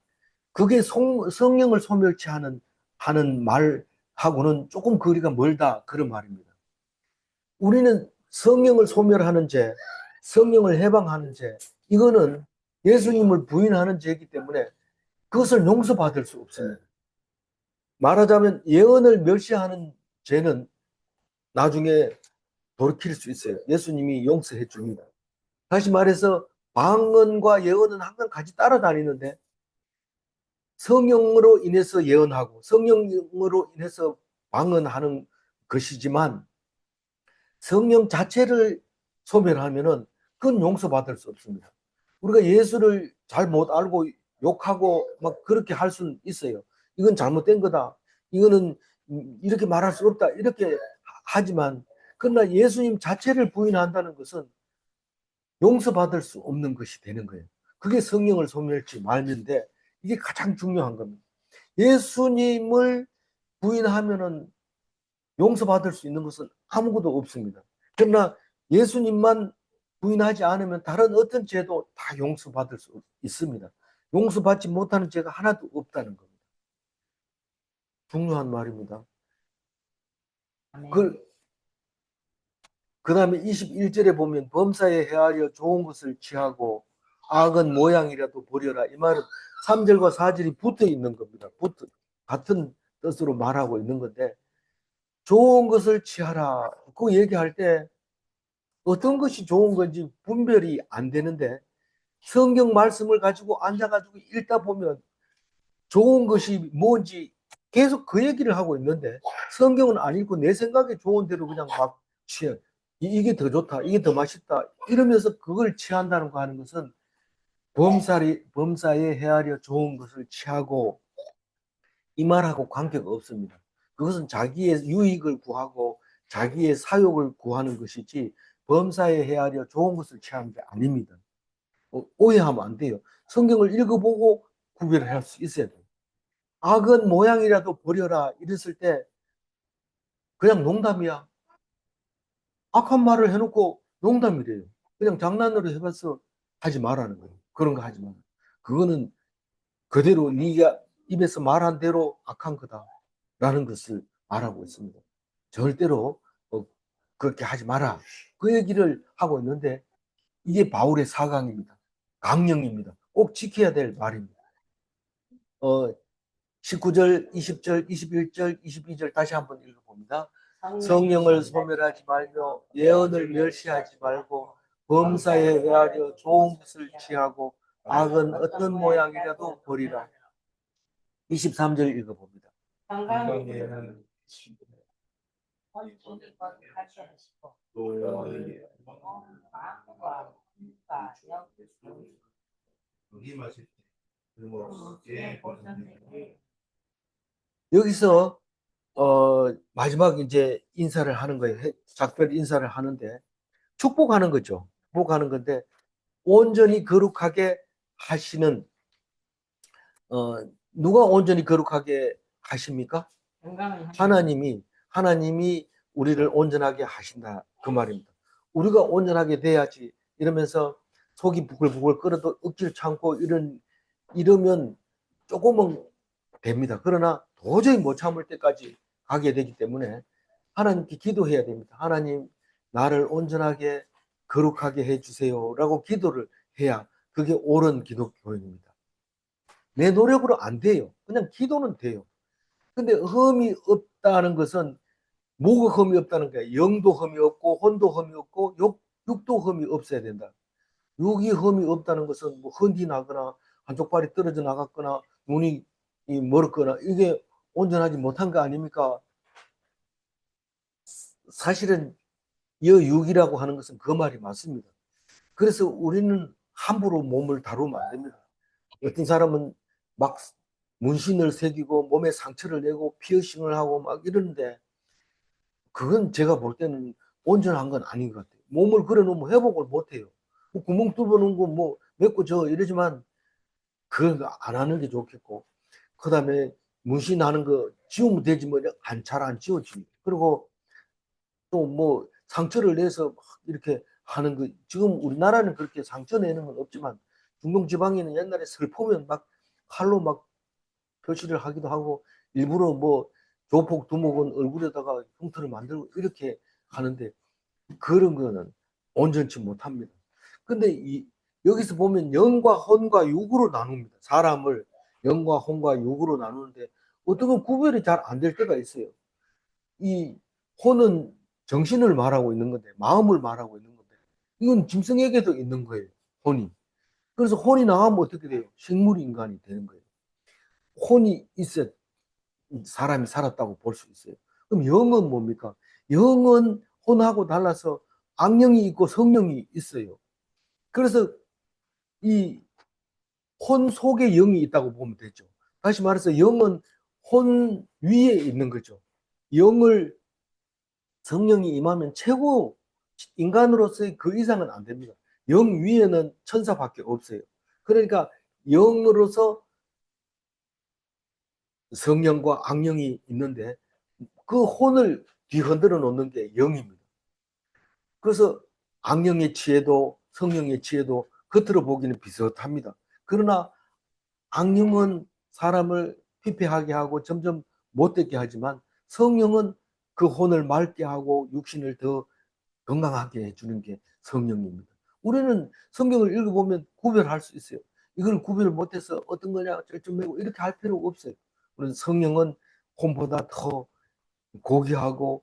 Speaker 1: 그게 성령을 소멸치하는 말하고는 조금 거리가 멀다 그런 말입니다. 우리는 성령을 소멸하는 죄, 성령을 해방하는 죄, 이거는 예수님을 부인하는 죄이기 때문에 그것을 용서받을 수 없습니다. 말하자면 예언을 멸시하는 죄는 나중에 돌이킬 수 있어요. 예수님이 용서해 줍니다. 다시 말해서 방언과 예언은 항상 같이 따라다니는데 성령으로 인해서 예언하고 성령으로 인해서 방언하는 것이지만 성령 자체를 소멸하면은 그건 용서받을 수 없습니다. 우리가 예수를 잘 못 알고 욕하고 막 그렇게 할 수는 있어요. 이건 잘못된 거다. 이거는 이렇게 말할 수 없다. 이렇게 하지만 그러나 예수님 자체를 부인한다는 것은 용서받을 수 없는 것이 되는 거예요. 그게 성령을 소멸치 말면데 이게 가장 중요한 겁니다. 예수님을 부인하면은 용서받을 수 있는 것은 아무것도 없습니다. 그러나 예수님만 부인하지 않으면 다른 어떤 죄도 다 용서받을 수 있습니다. 용서받지 못하는 죄가 하나도 없다는 겁니다. 중요한 말입니다.
Speaker 2: 아멘.
Speaker 1: 그 다음에 21절에 보면 범사에 헤아려 좋은 것을 취하고 악은 모양이라도 버려라. 이 말은 3절과 4절이 붙어 있는 겁니다. 같은 뜻으로 말하고 있는 건데 좋은 것을 취하라. 그 얘기할 때 어떤 것이 좋은 건지 분별이 안 되는데 성경 말씀을 가지고 앉아가지고 읽다 보면 좋은 것이 뭔지 계속 그 얘기를 하고 있는데 성경은 안 읽고 내 생각에 좋은 대로 그냥 막 취해. 이게 더 좋다. 이게 더 맛있다. 이러면서 그걸 취한다는 거 하는 것은 범사에 헤아려 좋은 것을 취하고 이 말하고 관계가 없습니다. 그것은 자기의 유익을 구하고 자기의 사욕을 구하는 것이지 범사에 헤아려 좋은 것을 취하는 게 아닙니다. 오해하면 안 돼요. 성경을 읽어보고 구별을 할 수 있어야 돼요. 악은 모양이라도 버려라 이랬을 때 그냥 농담이야. 악한 말을 해놓고 농담이래요. 그냥 장난으로 해봐서 하지 말라는 거예요. 그런 거 하지 마. 그거는 그대로 네가 입에서 말한 대로 악한 거다라는 것을 말하고 있습니다. 절대로 그렇게 하지 마라. 그 얘기를 하고 있는데 이게 바울의 사강입니다. 강령입니다. 꼭 지켜야 될 말입니다. 19절, 20절, 21절, 22절 다시 한번 읽어봅니다. 성령을 소멸하지 말며 예언을 멸시하지 말고 범사에 헤아려 좋은 것을 취하고 악은 어떤 모양이라도 버리라. 23절 읽어봅니다.
Speaker 2: 건강에는 헌신이 거룩하게 하시고 마음과 눈과
Speaker 3: 여기 마실 때 그리고
Speaker 1: 여기서 마지막 이제 인사를 하는 거예요. 작별 인사를 하는데 축복하는 거죠. 축복하는 건데 온전히 거룩하게 하시는 누가 온전히 거룩하게 하십니까? 하나님이 우리를 온전하게 하신다 그 말입니다. 우리가 온전하게 돼야지 이러면서 속이 부글부글 끓어도 억지를 참고 이러면 조금은 됩니다. 그러나 도저히 못 참을 때까지 가게 되기 때문에 하나님께 기도해야 됩니다. 하나님 나를 온전하게 거룩하게 해주세요 라고 기도를 해야 그게 옳은 기독교입니다. 내 노력으로 안 돼요. 그냥 기도는 돼요. 근데 흠이 없다는 것은 뭐가 흠이 없다는 거야. 영도 흠이 없고 혼도 흠이 없고 육도 흠이 없어야 된다. 육이 흠이 없다는 것은 뭐 흔히 나거나 한쪽 발이 떨어져 나갔거나 눈이 멀었거나 이게 온전하지 못한 거 아닙니까? 사실은 여육이라고 하는 것은 그 말이 맞습니다. 그래서 우리는 함부로 몸을 다루면 안 됩니다. 어떤 사람은 막 문신을 새기고 몸에 상처를 내고 피어싱을 하고 막 이러는데 그건 제가 볼 때는 온전한 건 아닌 것 같아요. 몸을 그려놓으면 회복을 못해요. 뭐 구멍 뚫어놓은 거 뭐 맺고 저 이러지만 그건 안 하는 게 좋겠고 그 다음에 문신하는 거 지우면 되지 뭐 잘 안 지워집니다. 그리고 또 뭐 상처를 내서 이렇게 하는 거 지금 우리나라는 그렇게 상처 내는 건 없지만 중동 지방에는 옛날에 슬프면 막 칼로 막 표시를 하기도 하고 일부러 뭐 조폭 두목은 얼굴에다가 흉터를 만들고 이렇게 하는데 그런 거는 온전치 못합니다. 근데 여기서 보면 영과 혼과 육으로 나눕니다. 사람을 영과 혼과 육으로 나누는데 어떤 건 구별이 잘 안 될 때가 있어요. 이 혼은 정신을 말하고 있는 건데 마음을 말하고 있는 건데 이건 짐승에게도 있는 거예요. 혼이. 그래서 혼이 나가면 어떻게 돼요? 식물 인간이 되는 거예요. 혼이 있어야 사람이 살았다고 볼 수 있어요. 그럼 영은 뭡니까? 영은 혼하고 달라서 악령이 있고 성령이 있어요. 그래서 이 혼 속에 영이 있다고 보면 되죠. 다시 말해서 영은 혼 위에 있는 거죠. 영을 성령이 임하면 최고 인간으로서의 그 이상은 안 됩니다. 영 위에는 천사밖에 없어요. 그러니까 영으로서 성령과 악령이 있는데 그 혼을 뒤흔들어 놓는 게 영입니다. 그래서 악령의 지혜도 성령의 지혜도 겉으로 보기는 비슷합니다. 그러나 악령은 사람을 피폐하게 하고 점점 못되게 하지만 성령은 그 혼을 맑게 하고 육신을 더 건강하게 해주는 게 성령입니다. 우리는 성경을 읽어보면 구별할 수 있어요. 이걸 구별을 못해서 어떤 거냐 쩔쩔매고 이렇게 할 필요가 없어요. 우리는 성령은 혼보다 더 고귀하고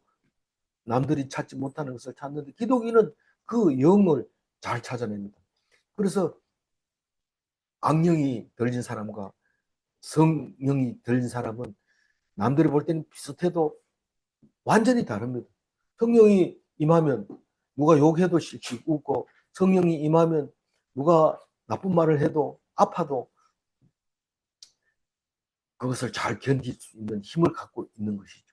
Speaker 1: 남들이 찾지 못하는 것을 찾는데 기독인은 그 영을 잘 찾아냅니다. 그래서 악령이 들린 사람과 성령이 들린 사람은 남들이 볼 때는 비슷해도 완전히 다릅니다. 성령이 임하면 누가 욕해도 씩씩 웃고 성령이 임하면 누가 나쁜 말을 해도 아파도 그것을 잘 견딜 수 있는 힘을 갖고 있는 것이죠.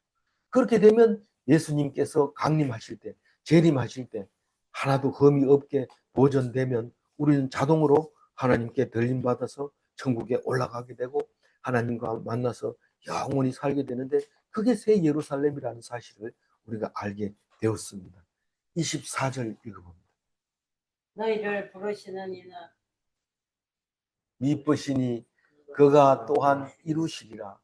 Speaker 1: 그렇게 되면 예수님께서 강림하실 때, 재림하실 때 하나도 흠이 없게 보존되면 우리는 자동으로 하나님께 들림받아서 천국에 올라가게 되고 하나님과 만나서 영원히 살게 되는데 그게 새 예루살렘이라는 사실을 우리가 알게 되었습니다. 24절 읽어봅니다.
Speaker 2: 너희를 부르시는 이는
Speaker 1: 미쁘시니 그가 또한 이루시리라.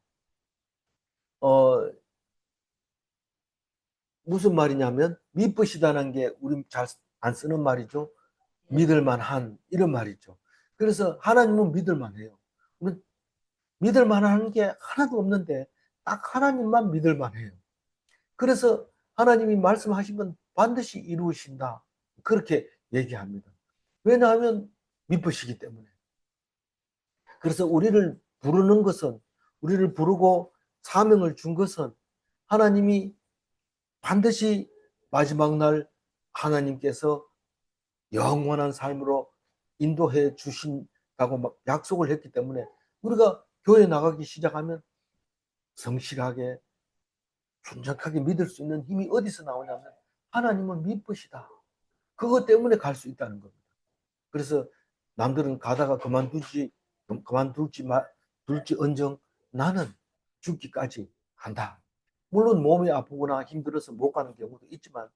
Speaker 1: 무슨 말이냐면 미쁘시다는 게 우리 잘 안 쓰는 말이죠. 믿을만한 이런 말이죠. 그래서 하나님은 믿을만해요. 믿을만한 게 하나도 없는데 딱 하나님만 믿을만해요. 그래서 하나님이 말씀하신 건 반드시 이루신다. 그렇게 얘기합니다. 왜냐하면 미쁘시기 때문에. 그래서 우리를 부르는 것은 우리를 부르고 사명을 준 것은 하나님이 반드시 마지막 날 하나님께서 영원한 삶으로 인도해 주신다고 막 약속을 했기 때문에 우리가 교회 나가기 시작하면 성실하게 순적하게 믿을 수 있는 힘이 어디서 나오냐면 하나님은 미쁘시다. 그것 때문에 갈 수 있다는 겁니다. 그래서 남들은 가다가 둘지 언정 나는 죽기까지 간다. 물론 몸이 아프거나 힘들어서 못 가는 경우도 있지만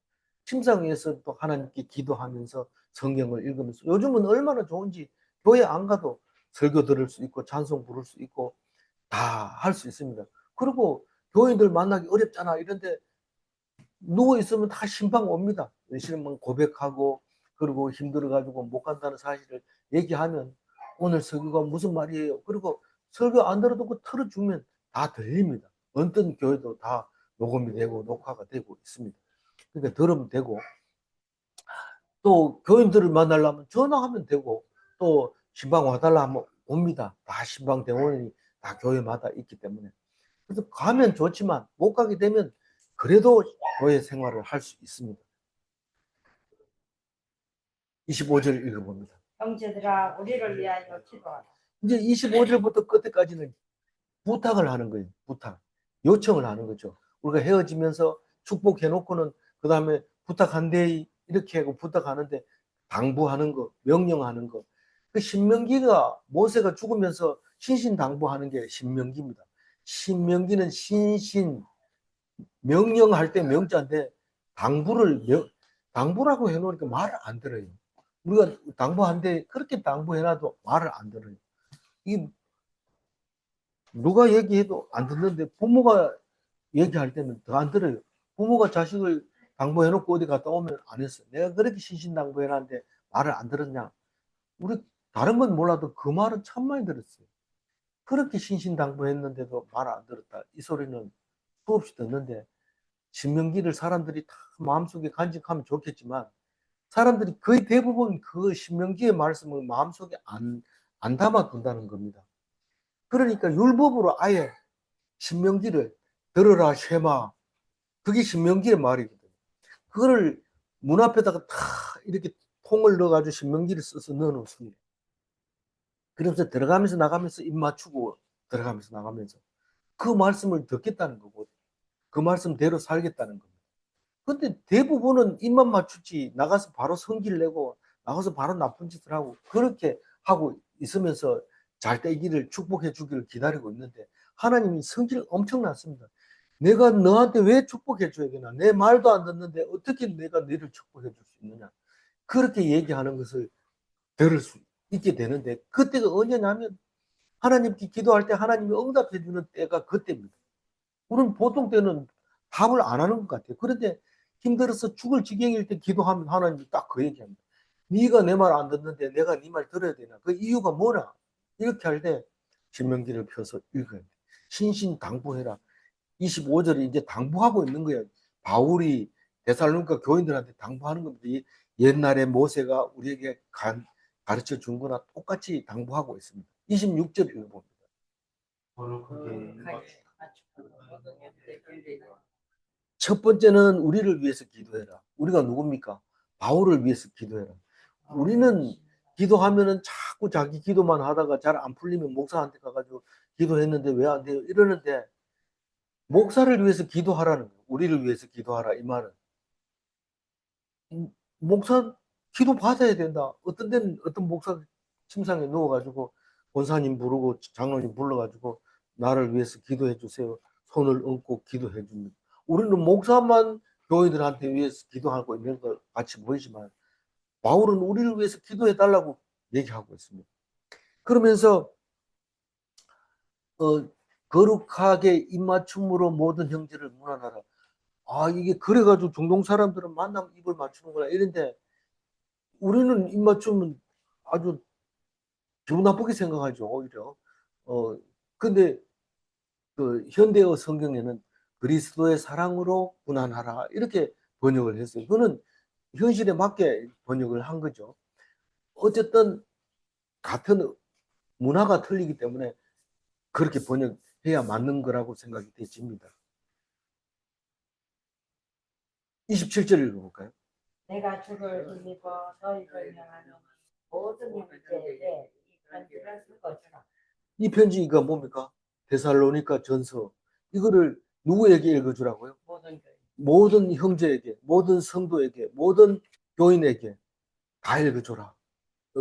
Speaker 1: 침상에서 또 하나님께 기도하면서 성경을 읽으면서 요즘은 얼마나 좋은지 교회 안 가도 설교 들을 수 있고 찬송 부를 수 있고 다 할 수 있습니다. 그리고 교인들 만나기 어렵잖아. 이런데 누워 있으면 다 신방 옵니다. 실은 고백하고 그리고 힘들어가지고 못 간다는 사실을 얘기하면 오늘 설교가 무슨 말이에요. 그리고 설교 안 들어도 그 틀어주면 다 들립니다. 어떤 교회도 다 녹음이 되고 녹화가 되고 있습니다. 그러니까 들으면 되고 또 교인들을 만나려면 전화하면 되고 또 신방 와달라 하면 옵니다. 다 신방 대원이 다 교회마다 있기 때문에. 그래서 가면 좋지만 못 가게 되면 그래도 교회 생활을 할 수 있습니다. 25절 읽어봅니다.
Speaker 2: 형제들아 우리를 위하여 기도하라.
Speaker 1: 이제 25절부터 끝에까지는 부탁을 하는 거예요. 부탁. 요청을 하는 거죠. 우리가 헤어지면서 축복해놓고는 그 다음에 부탁한대 이렇게 하고 부탁하는데 당부하는 거, 명령하는 거. 그 신명기가 모세가 죽으면서 신신당부하는 게 신명기입니다. 신명기는 신신 명령할 때 명자인데 당부라고 해놓으니까 말을 안 들어요. 우리가 당부한데 그렇게 당부해놔도 말을 안 들어요. 이 누가 얘기해도 안 듣는데 부모가 얘기할 때는 더 안 들어요. 부모가 자식을 당부해놓고 어디 갔다 오면 안 했어. 내가 그렇게 신신당부해놨는데 말을 안 들었냐? 우리 다른 건 몰라도 그 말은 참 많이 들었어요. 그렇게 신신당부했는데도 말을 안 들었다. 이 소리는 수없이 듣는데 신명기를 사람들이 다 마음속에 간직하면 좋겠지만 사람들이 거의 대부분 그 신명기의 말씀을 마음속에 안 담아둔다는 겁니다. 그러니까 율법으로 아예 신명기를 들어라 쉐마 그게 신명기의 말이거든요. 그거를 문 앞에다가 다 이렇게 통을 넣어가지고 신명기를 써서 넣어놓습니다. 그러면서 들어가면서 나가면서 입 맞추고 들어가면서 나가면서 그 말씀을 듣겠다는 거고 그 말씀대로 살겠다는 겁니다. 근데 대부분은 입만 맞추지 나가서 바로 성기를 내고 나가서 바로 나쁜 짓을 하고 그렇게 하고 있으면서 잘 되기를 축복해 주기를 기다리고 있는데 하나님이 성질 엄청났습니다. 내가 너한테 왜 축복해 줘야 되나? 내 말도 안 듣는데 어떻게 내가 너를 축복해 줄 수 있느냐? 그렇게 얘기하는 것을 들을 수 있게 되는데, 그때가 언제냐면 하나님께 기도할 때 하나님이 응답해 주는 때가 그때입니다. 우리는 보통 때는 답을 안 하는 것 같아요. 그런데 힘들어서 죽을 지경일 때 기도하면 하나님이 딱 그 얘기합니다. 네가 내 말 안 듣는데 내가 네 말 들어야 되나? 그 이유가 뭐냐? 이렇게 할 때 신명기를 펴서 읽어야 돼. 신신당부해라. 25절에 이제 당부하고 있는 거예요. 바울이 데살로니가 교인들한테 당부하는 겁니다. 옛날에 모세가 우리에게 가르쳐 준 거나 똑같이 당부하고 있습니다. 26절 읽어봅니다.
Speaker 3: 거룩하게
Speaker 1: 첫 번째는 우리를 위해서 기도해라. 우리가 누굽니까? 바울을 위해서 기도해라. 우리는 기도하면은 자꾸 자기 기도만 하다가 잘 안 풀리면 목사한테 가가지고 기도했는데 왜 안 돼요? 이러는데, 목사를 위해서 기도하라는 거예요. 우리를 위해서 기도하라 이 말은. 목사 기도 받아야 된다. 어떤 데는 어떤 목사 침상에 누워가지고 권사님 부르고 장로님 불러가지고 나를 위해서 기도해 주세요. 손을 얹고 기도해 줍니다. 우리는 목사만 교회들한테 위해서 기도하고 있는 것 같이 보이지만 바울은 우리를 위해서 기도해 달라고 얘기하고 있습니다. 그러면서 거룩하게 입맞춤으로 모든 형제를 문안하라. 아, 이게 그래가지고 중동 사람들은 만나면 입을 맞추는구나 이런데, 우리는 입맞춤은 아주 기분 나쁘게 생각하죠, 오히려. 어, 근데 그 현대어 성경에는 그리스도의 사랑으로 문안하라 이렇게 번역을 했어요. 그거는 현실에 맞게 번역을 한 거죠. 어쨌든 같은 문화가 틀리기 때문에 그렇게 번역해야 맞는 거라고 생각이 되집니다. 27절 읽어볼까요?
Speaker 2: 내가 주를 힘입어 너희를 명하는 모든 형제에게 이 편지를 읽어주라.
Speaker 1: 이 편지가 뭡니까? 데살로니가 전서. 이거를 누구에게 읽어주라고요?
Speaker 2: 모든 교회.
Speaker 1: 모든 형제에게, 모든 성도에게, 모든 교인에게 다 읽어줘라.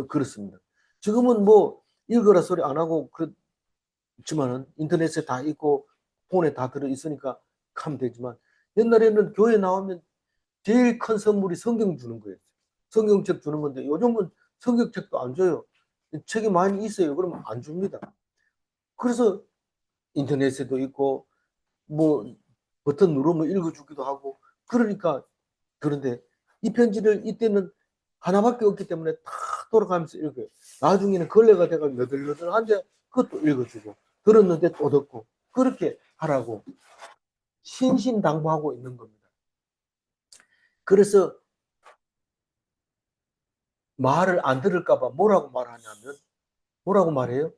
Speaker 1: 그렇습니다. 지금은 뭐 읽어라 소리 안 하고 그렇지만은 인터넷에 다 있고 폰에 다 들어 있으니까 하면 되지만, 옛날에는 교회 나오면 제일 큰 선물이 성경 주는 거예요. 성경책 주는 건데 요즘은 성경책도 안 줘요. 책이 많이 있어요. 그러면 안 줍니다. 그래서 인터넷에도 있고 뭐 버튼 누르면 읽어주기도 하고 그러니까. 그런데 이 편지를 이때는 하나밖에 없기 때문에 다 돌아가면서 읽어요. 나중에는 걸레가 돼가지고 너덜너덜한데 그것도 읽어주고, 들었는데 또 듣고, 그렇게 하라고 신신당부하고 있는 겁니다. 그래서 말을 안 들을까봐 뭐라고 말하냐면, 뭐라고 말해요?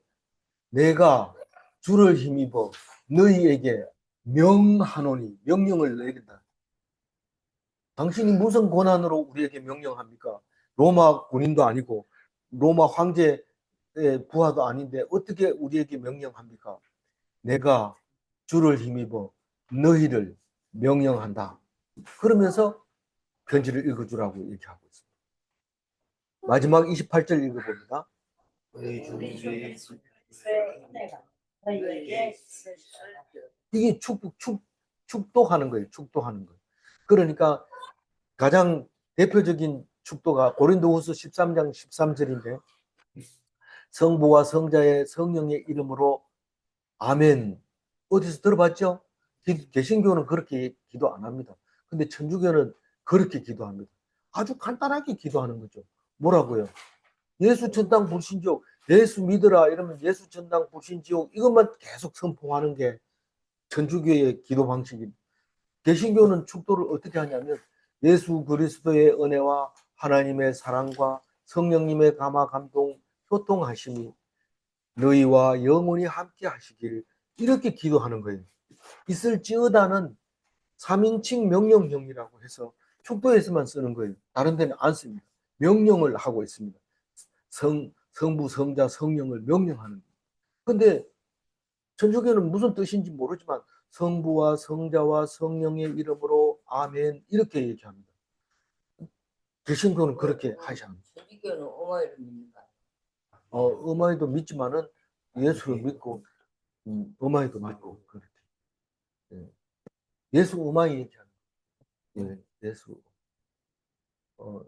Speaker 1: 내가 주를 힘입어 너희에게 명하노니, 명령을 내린다. 당신이 무슨 권한으로 우리에게 명령합니까? 로마 군인도 아니고 로마 황제의 부하도 아닌데 어떻게 우리에게 명령합니까? 내가 주를 힘입어 너희를 명령한다. 그러면서 편지를 읽어주라고 얘기하고 있습니다. 마지막 28절 읽어봅니다.
Speaker 3: 우리 주
Speaker 2: 우리 주
Speaker 3: 예수
Speaker 2: 그리스도의 은혜가 너희에게 있으리로다.
Speaker 1: 이게 축도하는 거예요. 축도하는 거예요. 그러니까 가장 대표적인 축도가 고린도후서 13장 13절인데, 성부와 성자의 성령의 이름으로 아멘. 어디서 들어봤죠? 개신교는 그렇게 기도 안 합니다. 근데 천주교는 그렇게 기도합니다. 아주 간단하게 기도하는 거죠. 뭐라고요? 예수 천당 불신지옥, 예수 믿으라 이러면 예수 천당 불신지옥, 이것만 계속 선포하는 게 천주교의 기도 방식입니다. 개신교는 축도를 어떻게 하냐면 예수 그리스도의 은혜와 하나님의 사랑과 성령님의 감화 감동 교통하심이 너희와 영원히 함께 하시길, 이렇게 기도하는 거예요. 있을지어다는 3인칭 명령형이라고 해서 축도에서만 쓰는 거예요. 다른 데는 안 씁니다. 명령을 하고 있습니다. 성부, 성자, 성령을 명령하는 거예요. 근데 천주교는 무슨 뜻인지 모르지만 성부와 성자와 성령의 이름으로 아멘 이렇게 얘기합니다. 개신교는 그렇게 하지 않습니다.
Speaker 4: 천주교는 어머니를 믿는가?
Speaker 1: 어머니도 믿지만은 예수를 믿고 음악에도 믿고 그렇게. 예. 예수 음악이 이렇게 하는 거예요. 예, 예수. 어,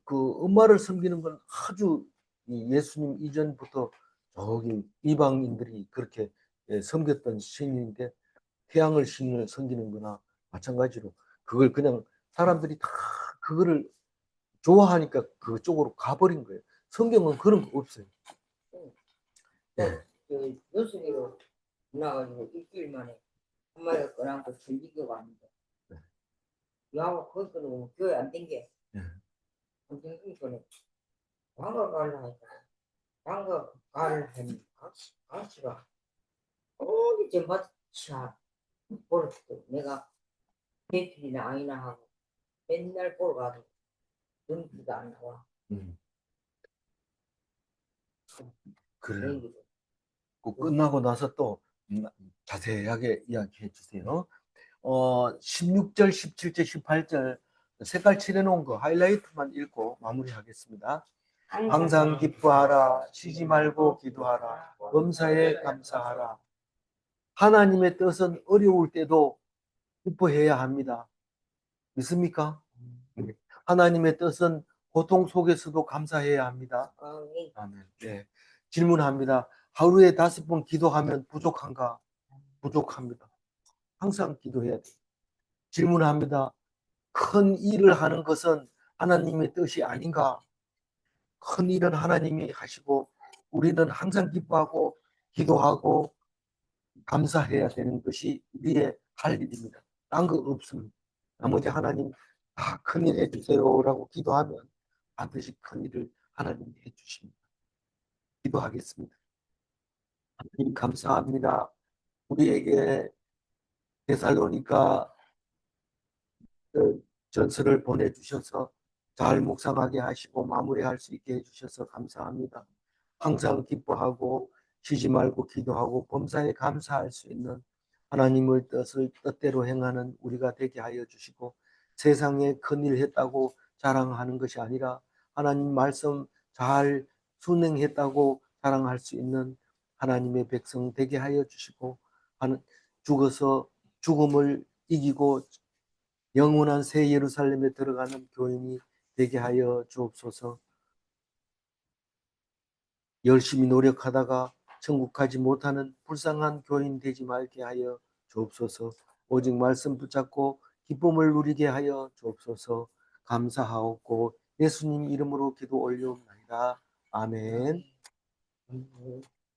Speaker 1: 그 엄마를 섬기는 건 아주 이 예수님 이전부터 저기 이방인들이 그렇게 섬겼던 신인데 태양을 신을 섬기는 거나 마찬가지로 그걸 그냥 사람들이 다 그거를 좋아하니까 그쪽으로 가버린 거예요. 성경은 그런 거 없어요. 예.
Speaker 4: 그 요술이로 나가지고 일주일 만에 엄마가 꺼안고 즐기고 갔는데
Speaker 1: 네.
Speaker 4: 야하고 거기서 교회 안 댕겨.
Speaker 1: 예.
Speaker 4: 안 댕기니까 방가 가려 했다. 방가 가려 했는데 아저씨가 어디 저 마차 버렸어. 내가 배틀이나 아니나 하고 맨날 보러 가도 눈치도 안 나와.
Speaker 1: 그래요.
Speaker 4: 얘기도.
Speaker 1: 그 끝나고 나서 또 자세하게 이야기해 주세요. 16절, 17절, 18절 색깔 칠해놓은 거 하이라이트만 읽고 마무리하겠습니다. 항상 기뻐하라, 쉬지 말고 기도하라, 범사에 감사하라. 하나님의 뜻은 어려울 때도 기뻐해야 합니다. 믿습니까? 하나님의 뜻은 고통 속에서도 감사해야 합니다.
Speaker 4: 예.
Speaker 1: 아멘. 네. 질문합니다. 하루에 5번 기도하면 부족한가? 부족합니다. 항상 기도해야 돼요. 질문합니다. 큰 일을 하는 것은 하나님의 뜻이 아닌가? 큰 일은 하나님이 하시고 우리는 항상 기뻐하고 기도하고 감사해야 되는 것이 우리의 할 일입니다. 딴 거 없습니다. 나머지 하나님 다 큰일 해주세요라고 기도하면 반드시 큰일을 하나님이 해주십니다. 기도하겠습니다. 하나님 감사합니다. 우리에게 데살로니가 전서를 보내주셔서 잘 묵상하게 하시고 마무리할 수 있게 해주셔서 감사합니다. 항상 기뻐하고 쉬지 말고 기도하고 범사에 감사할 수 있는 하나님의 뜻을 뜻대로 행하는 우리가 되게 하여 주시고 세상에 큰일 했다고 자랑하는 것이 아니라 하나님 말씀 잘 순행했다고 자랑할 수 있는 하나님의 백성 되게 하여 주시고 죽어서 죽음을 이기고 영원한 새 예루살렘에 들어가는 교인이 되게 하여 주옵소서. 열심히 노력하다가 천국 가지 못하는 불쌍한 교인 되지 말게 하여 주옵소서. 오직 말씀 붙잡고 기쁨을 누리게 하여 주옵소서. 감사하옵고 예수님 이름으로 기도 올려옵나이다. 아멘.